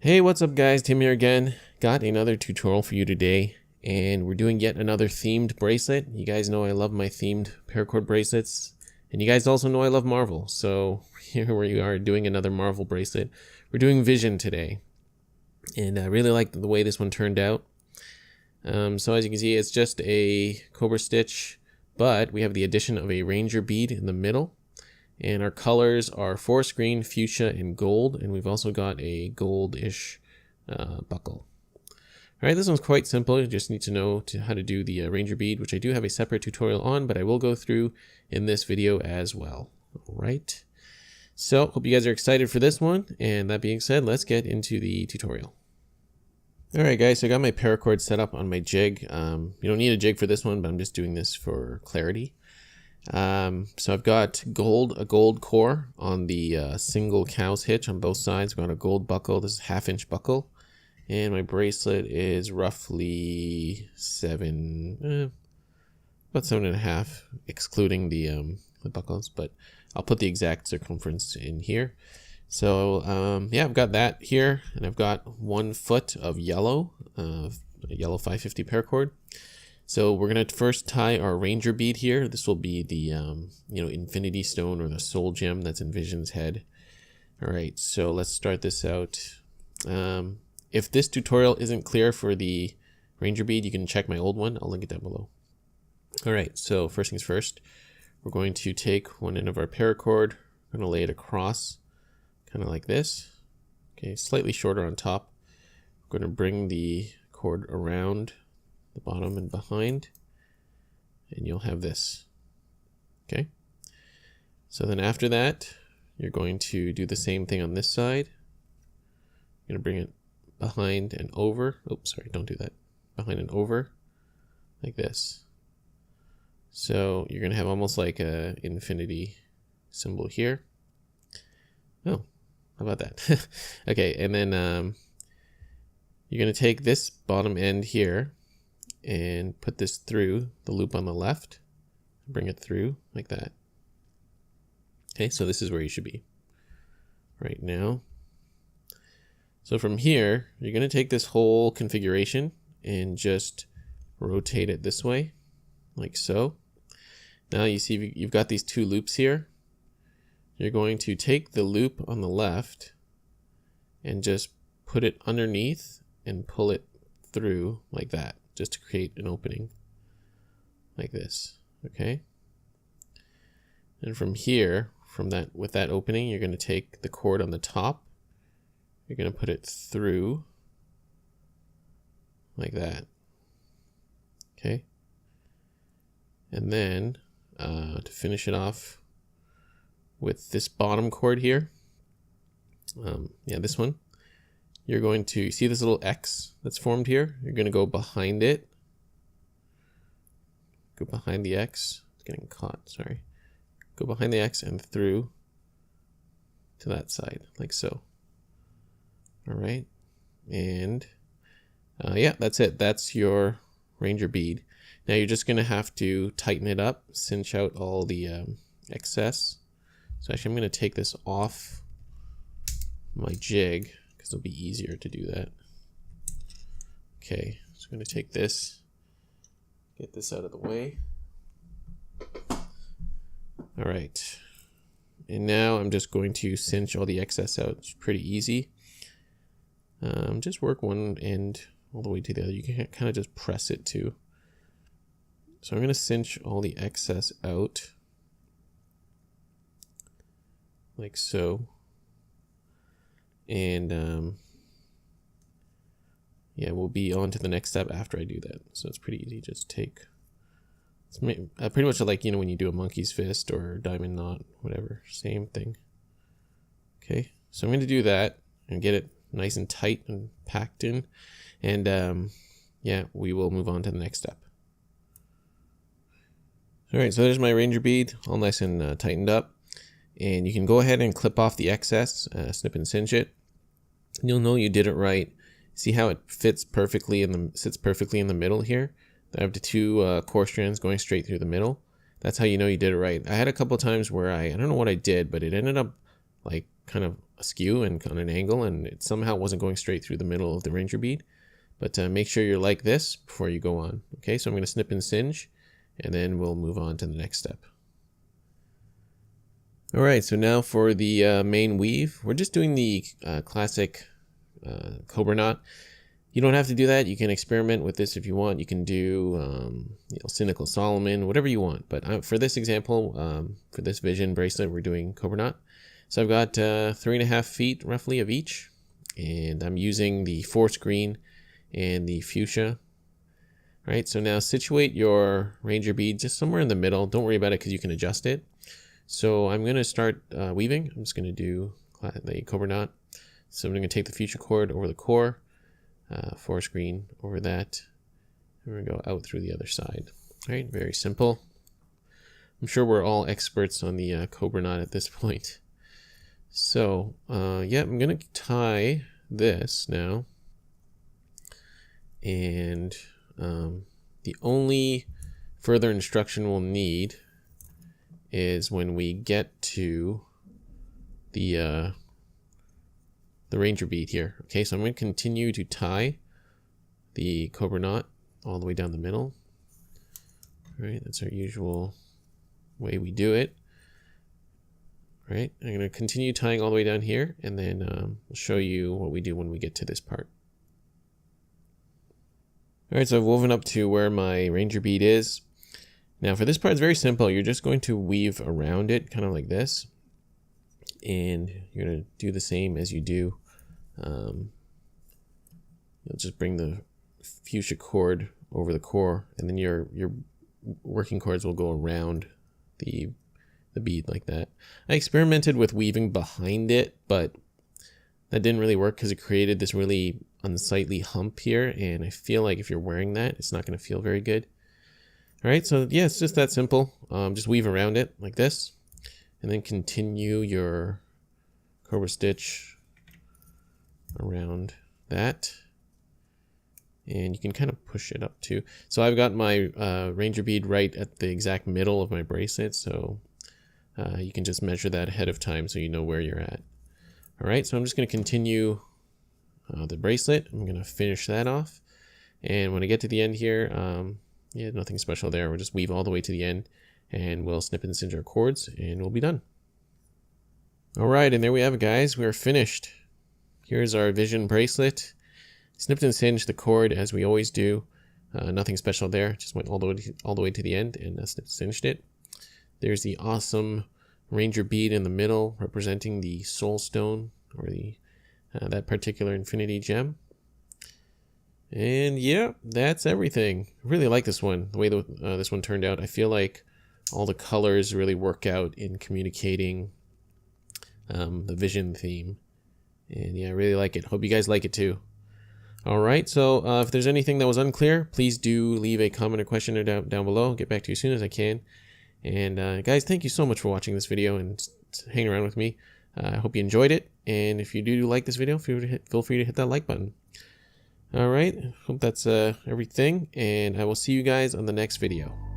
Hey, what's up guys? Tim here again. Got another tutorial for you today, and we're doing yet another themed bracelet. You guys know I love my themed paracord bracelets, and you guys also know I love Marvel. So here we are doing another Marvel bracelet. We're doing Vision today, and I really like the way this one turned out. So as you can see, it's just a Cobra stitch, but we have the addition of a Ranger bead in the middle. And our colors are forest green, fuchsia, and gold. And we've also got a goldish buckle. All right, this one's quite simple. You just need to know how to do the Ranger bead, which I do have a separate tutorial on, but I will go through in this video as well. All right. So hope you guys are excited for this one. And that being said, let's get into the tutorial. All right, guys, so I got my paracord set up on my jig. You don't need a jig for this one, but I'm just doing this for clarity. So I've got a gold core on the single cow's hitch on both sides. I've got a gold buckle. This is 1/2 inch buckle, and my bracelet is roughly about 7.5, excluding the buckles. But I'll put the exact circumference in here. So yeah, I've got that here, and I've got 1 foot of yellow, yellow 550 paracord. So we're going to first tie our Ranger bead here. This will be the, Infinity Stone or the Soul Gem that's in Vision's head. All right, so let's start this out. If this tutorial isn't clear for the Ranger bead, you can check my old one. I'll link it down below. All right, so first things first, we're going to take one end of our paracord. We're going to lay it across, kind of like this. Okay, slightly shorter on top. We're going to bring the cord around the bottom and behind, and you'll have this. Okay, so then after that, you're going to do the same thing on this side. You're going to bring it behind and over. Oops, sorry, don't do that. Behind and over, like this. So you're going to have almost like a infinity symbol here. Oh, how about that? Okay, and then you're going to take this bottom end here and put this through the loop on the left, bring it through like that. Okay, so this is where you should be right now. So from here, you're going to take this whole configuration and just rotate it this way, like so. Now you see you've got these 2 loops here. You're going to take the loop on the left and just put it underneath and pull it through like that, just to create an opening like this. Okay, and from here, with that opening, you're going to take the cord on the top, you're going to put it through like that. Okay, and then to finish it off with this bottom cord here, this one, you're going to see this little X that's formed here. You're going to go behind it. Go behind the X. It's getting caught, sorry. Go behind the X and through to that side, like so. All right. And yeah, that's it. That's your Ranger bead. Now you're just going to have to tighten it up, cinch out all the excess. So actually I'm going to take this off my jig, because it'll be easier to do that. Okay, so I'm going to take this, get this out of the way. All right, and now I'm just going to cinch all the excess out. It's pretty easy. Just work one end all the way to the other. You can kind of just press it too. So I'm going to cinch all the excess out, like so. And yeah, we'll be on to the next step after I do that. So it's pretty easy. Just take, it's pretty much like, when you do a monkey's fist or diamond knot, whatever, same thing. Okay, so I'm going to do that and get it nice and tight and packed in. And yeah, we will move on to the next step. All right, so there's my Ranger bead, all nice and tightened up. And you can go ahead and clip off the excess, snip and cinch it. You'll know you did it right. See how it fits perfectly sits perfectly in the middle here? I have the 2 core strands going straight through the middle. That's how you know you did it right. I had a couple times where I don't know what I did, but it ended up like kind of askew and on an angle, and it somehow wasn't going straight through the middle of the ranger bead. But make sure you're like this before you go on. Okay, so I'm going to snip and singe, and then we'll move on to the next step. All right, so now for the main weave, we're just doing the classic Cobra knot. You don't have to do that. You can experiment with this if you want. You can do Cynical Solomon, whatever you want. But for this example, for this vision bracelet, we're doing Cobra knot. So I've got 3.5 feet roughly of each, and I'm using the forest green and the fuchsia. All right, so now situate your ranger bead just somewhere in the middle. Don't worry about it because you can adjust it. So I'm going to start weaving. I'm just going to do the Cobra knot. So I'm going to take the fuchsia cord over the core, forest green over that, and we're going to go out through the other side. All right, very simple. I'm sure we're all experts on the Cobra knot at this point. So yeah, I'm going to tie this now. And the only further instruction we'll need is when we get to the ranger bead here. Okay, so I'm going to continue to tie the Cobra knot all the way down the middle. All right, that's our usual way we do it. All right, I'm going to continue tying all the way down here, and then we'll show you what we do when we get to this part. All right, so I've woven up to where my ranger bead is. Now for this part, it's very simple. You're just going to weave around it, kind of like this. And you're going to do the same as you do. You'll just bring the fuchsia cord over the core, and then your working cords will go around the bead like that. I experimented with weaving behind it, but that didn't really work because it created this really unsightly hump here, and I feel like if you're wearing that, it's not going to feel very good. All right, so yeah, it's just that simple. Just weave around it like this, and then continue your Cobra stitch around that, and you can kind of push it up too. So I've got my ranger bead right at the exact middle of my bracelet, so you can just measure that ahead of time so you know where you're at. All right, so I'm just going to continue the bracelet. I'm going to finish that off, and when I get to the end here, yeah, nothing special there. We'll just weave all the way to the end, and we'll snip and singe our cords, and we'll be done. All right, and there we have it, guys. We are finished. Here's our vision bracelet. Snipped and singed the cord as we always do. Nothing special there. Just went all the way to the end and snipped and singed it. There's the awesome ranger bead in the middle, representing the soul stone, or the that particular infinity gem. And yeah, that's everything. I really like this one, the way this one turned out. I feel like all the colors really work out in communicating the vision theme. And yeah, I really like it. Hope you guys like it too. All right, so if there's anything that was unclear, please do leave a comment or question down below. I'll get back to you as soon as I can. And guys, thank you so much for watching this video and hanging around with me. I hope you enjoyed it. And if you do like this video, feel free to hit that like button. All right, hope that's everything, and I will see you guys on the next video.